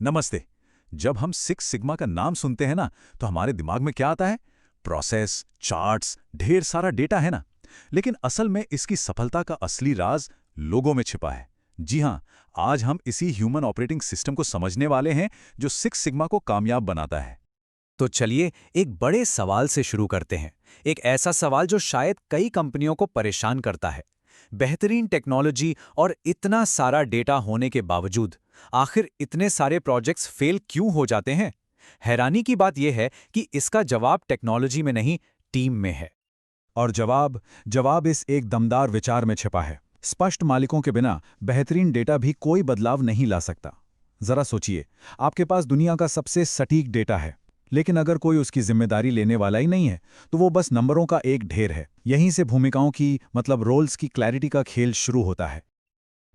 नमस्ते। जब हम सिक्स सिग्मा का नाम सुनते हैं ना, तो हमारे दिमाग में क्या आता है? प्रोसेस, चार्ट्स, ढेर सारा डेटा है ना। लेकिन असल में इसकी सफलता का असली राज लोगों में छिपा है। जी हाँ, आज हम इसी ह्यूमन ऑपरेटिंग सिस्टम को समझने वाले हैं जो सिक्स सिग्मा को कामयाब बनाता है। तो चलिए एक बड़े सवाल से शुरू करते हैं। एक ऐसा सवाल जो शायद कई कंपनियों को परेशान करता है। बेहतरीन टेक्नोलॉजी और इतना सारा डेटा होने के बावजूद आखिर इतने सारे प्रोजेक्ट्स फेल क्यों हो जाते हैं? हैरानी की बात यह है कि इसका जवाब टेक्नोलॉजी में नहीं, टीम में है। और जवाब जवाब इस एक दमदार विचार में छिपा है। स्पष्ट मालिकों के बिना बेहतरीन डेटा भी कोई बदलाव नहीं ला सकता। जरा सोचिए, आपके पास दुनिया का सबसे सटीक डेटा है, लेकिन अगर कोई उसकी जिम्मेदारी लेने वाला ही नहीं है, तो वो बस नंबरों का एक ढेर है। यहीं से भूमिकाओं की मतलब रोल्स की क्लैरिटी का खेल शुरू होता है।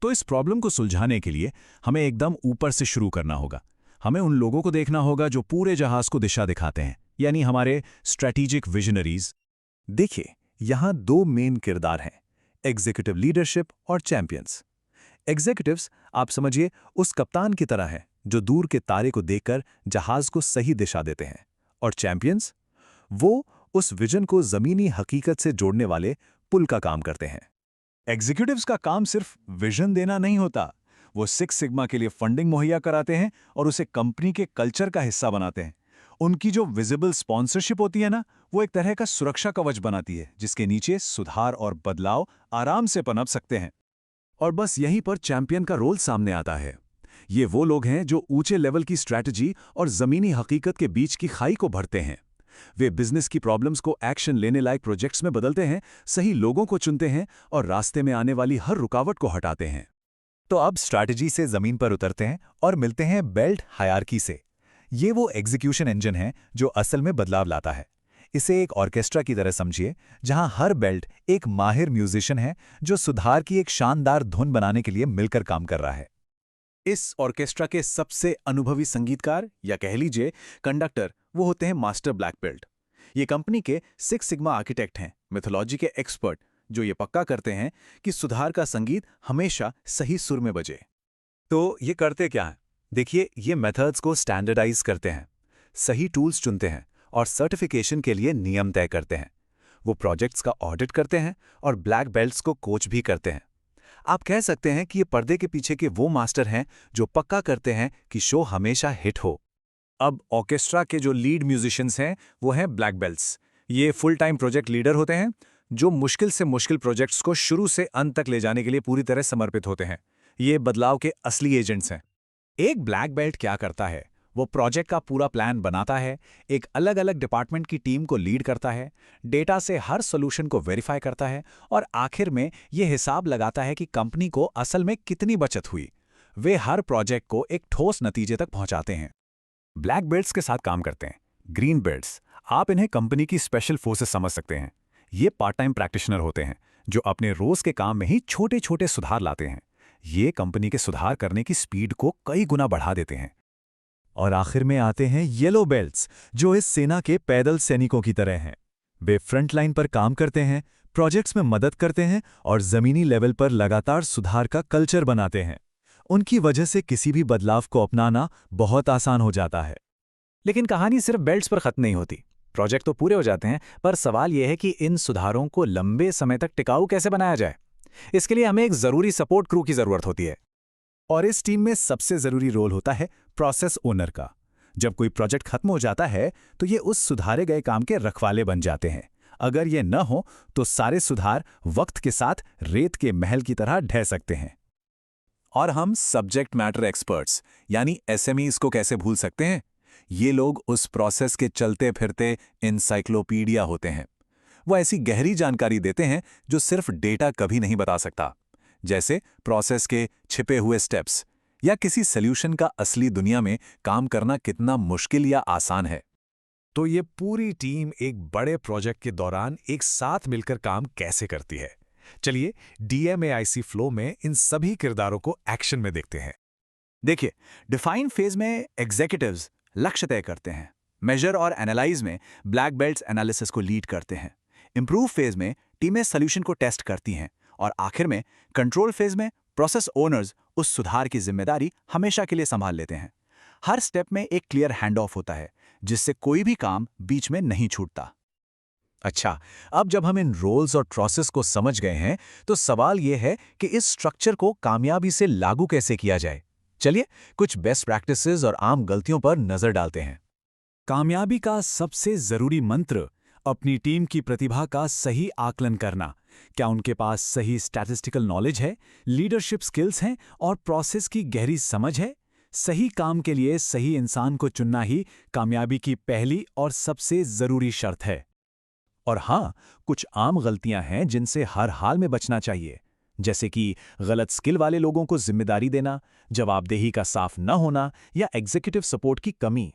तो इस प्रॉब्लम को सुलझाने के लिए हमें एकदम ऊपर से शुरू करना होगा। हमें उन लोगों को देखना होगा जो पूरे जहाज को दिशा दिखाते हैं, यानी हमारे स्ट्रैटेजिक विजनरीज। देखिए, यहाँ दो मेन किरदार हैं, एग्जीक्यूटिव लीडरशिप और चैंपियंस। एग्जीक्यूटिव्स, आप समझिए, उस कप्तान की तरह हैं जो दूर के तारे को देखकर जहाज को सही दिशा देते हैं। और चैंपियंस, वो उस विजन को जमीनी हकीकत से जोड़ने वाले पुल का काम करते हैं। एग्जीक्यूटिव्स का काम सिर्फ विजन देना नहीं होता, वो सिक्स सिग्मा के लिए फंडिंग मुहैया कराते हैं और उसे कंपनी के कल्चर का हिस्सा बनाते हैं। उनकी जो विजिबल स्पॉन्सरशिप होती है ना, वो एक तरह का सुरक्षा कवच बनाती है, जिसके नीचे सुधार और बदलाव आराम से पनप सकते हैं। और बस यहीं पर चैंपियन का रोल सामने आता है। ये वो लोग हैं जो ऊंचे लेवल की स्ट्रैटेजी और जमीनी हकीकत के बीच की खाई को भरते हैं। वे बिजनेस की प्रॉब्लम्स को एक्शन लेने लायक प्रोजेक्ट्स में बदलते हैं, सही लोगों को चुनते हैं और रास्ते में आने वाली हर रुकावट को हटाते हैं। तो अब स्ट्रैटेजी से जमीन पर उतरते हैं और मिलते हैं बेल्ट हायरार्की से। ये वो एग्जीक्यूशन इंजन है जो असल में बदलाव लाता है। इसे एक ऑर्केस्ट्रा की तरह समझिए, जहां हर बेल्ट एक माहिर म्यूजिशियन है जो सुधार की एक शानदार धुन बनाने के लिए मिलकर काम कर रहा है। इस ऑर्केस्ट्रा के सबसे अनुभवी संगीतकार या कह लीजिए कंडक्टर वो होते हैं मास्टर ब्लैक बेल्ट। ये कंपनी के सिक्स सिग्मा आर्किटेक्ट हैं, मिथोलॉजी के एक्सपर्ट, जो ये पक्का करते हैं कि सुधार का संगीत हमेशा सही सुर में बजे। तो ये करते क्या है? देखिए, ये मेथड्स को स्टैंडर्डाइज करते हैं, सही टूल्स चुनते हैं और सर्टिफिकेशन के लिए नियम तय करते हैं। वो प्रोजेक्ट्स का ऑडिट करते हैं और ब्लैक बेल्ट्स को कोच भी करते हैं। आप कह सकते हैं कि ये पर्दे के पीछे के वो मास्टर हैं जो पक्का करते हैं कि शो हमेशा हिट हो। अब ऑर्केस्ट्रा के जो लीड म्यूजिशियंस हैं वो हैं ब्लैक बेल्ट्स। ये फुल टाइम प्रोजेक्ट लीडर होते हैं जो मुश्किल से मुश्किल प्रोजेक्ट्स को शुरू से अंत तक ले जाने के लिए पूरी तरह समर्पित होते हैं। ये बदलाव के असली एजेंट्स हैं। एक ब्लैक बेल्ट क्या करता है? वो प्रोजेक्ट का पूरा प्लान बनाता है, एक अलग अलग डिपार्टमेंट की टीम को लीड करता है, डेटा से हर सॉल्यूशन को वेरीफाई करता है और आखिर में ये हिसाब लगाता है कि कंपनी को असल में कितनी बचत हुई। वे हर प्रोजेक्ट को एक ठोस नतीजे तक पहुंचाते हैं। ब्लैक बेल्ट्स के साथ काम करते हैं ग्रीन बेल्ट्स। आप इन्हें कंपनी की स्पेशल फोर्सेस समझ सकते हैं। ये पार्ट टाइम प्रैक्टिशनर होते हैं जो अपने रोज के काम में ही छोटे छोटे सुधार लाते हैं। ये कंपनी के सुधार करने की स्पीड को कई गुना बढ़ा देते हैं। और आखिर में आते हैं येलो बेल्ट्स, जो इस सेना के पैदल सैनिकों की तरह हैं। वे फ्रंट लाइन पर काम करते हैं, प्रोजेक्ट्स में मदद करते हैं और जमीनी लेवल पर लगातार सुधार का कल्चर बनाते हैं। उनकी वजह से किसी भी बदलाव को अपनाना बहुत आसान हो जाता है। लेकिन कहानी सिर्फ बेल्ट्स पर खत्म नहीं होती। प्रोजेक्ट तो पूरे हो जाते हैं, पर सवाल यह है कि इन सुधारों को लंबे समय तक टिकाऊ कैसे बनाया जाए। इसके लिए हमें एक जरूरी सपोर्ट क्रू की जरूरत होती है। और इस टीम में सबसे जरूरी रोल होता है प्रोसेस ओनर का। जब कोई प्रोजेक्ट खत्म हो जाता है तो ये उस सुधारे गए काम के रखवाले बन जाते हैं। अगर ये न हो तो सारे सुधार वक्त के साथ रेत के महल की तरह ढह सकते हैं। और हम सब्जेक्ट मैटर एक्सपर्ट्स यानी एसएमईज को कैसे भूल सकते हैं? ये लोग उस प्रोसेस के चलते फिरते एनसाइक्लोपीडिया होते हैं। वो ऐसी गहरी जानकारी देते हैं जो सिर्फ डेटा कभी नहीं बता सकता, जैसे प्रोसेस के छिपे हुए स्टेप्स या किसी सॉल्यूशन का असली दुनिया में काम करना कितना मुश्किल या आसान है। तो ये पूरी टीम एक बड़े प्रोजेक्ट के दौरान एक साथ मिलकर काम कैसे करती है? चलिए DMAIC फ्लो में इन सभी किरदारों को एक्शन में देखते हैं। देखिए, डिफाइन फेज में एग्जीक्यूटिव्स लक्ष्य तय करते हैं, मेजर और एनालाइज में ब्लैक बेल्ट्स एनालिसिस को लीड करते हैं, इंप्रूव फेज में टीमें सॉल्यूशन को टेस्ट करती हैं और आखिर में कंट्रोल फेज में प्रोसेस ओनर्स उस सुधार की जिम्मेदारी हमेशा के लिए संभाल लेते हैं। हर स्टेप में एक क्लियर हैंड ऑफ होता है, जिससे कोई भी काम बीच में नहीं छूटता। अच्छा, अब जब हम इन रोल्स और प्रोसेस को समझ गए हैं, तो सवाल यह है कि इस स्ट्रक्चर को कामयाबी से लागू कैसे किया जाए। चलिए, कुछ बेस्ट प्रैक्टिसेस और आम गलतियों पर नजर डालते हैं। कामयाबी का सबसे जरूरी मंत्र अपनी टीम की प्रतिभा का सही आकलन करना। क्या उनके पास सही स्टैटिस्टिकल नॉलेज है, लीडरशिप स्किल्स हैं और प्रोसेस की गहरी समझ है? सही काम के लिए सही इंसान को चुनना ही कामयाबी की पहली और सबसे जरूरी शर्त है। और हाँ, कुछ आम गलतियां हैं जिनसे हर हाल में बचना चाहिए, जैसे कि गलत स्किल वाले लोगों को जिम्मेदारी देना, जवाबदेही का साफ न होना या एग्जीक्यूटिव सपोर्ट की कमी।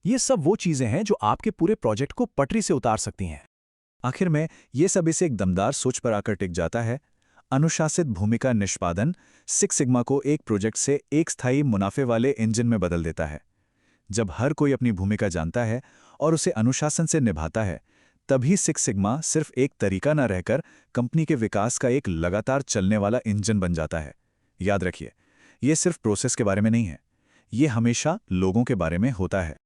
ये सब वो चीजें हैं जो आपके पूरे प्रोजेक्ट को पटरी से उतार सकती हैं। आखिर में ये सब इसे एक दमदार सोच पर आकर टिक जाता है। अनुशासित भूमिका निष्पादन सिक्स सिग्मा को एक प्रोजेक्ट से एक स्थायी मुनाफे वाले इंजन में बदल देता है। जब हर कोई अपनी भूमिका जानता है और उसे अनुशासन से निभाता है, तभी सिक्स सिग्मा सिर्फ एक तरीका न रहकर कंपनी के विकास का एक लगातार चलने वाला इंजन बन जाता है। याद रखिए, ये सिर्फ प्रोसेस के बारे में नहीं है, ये हमेशा लोगों के बारे में होता है।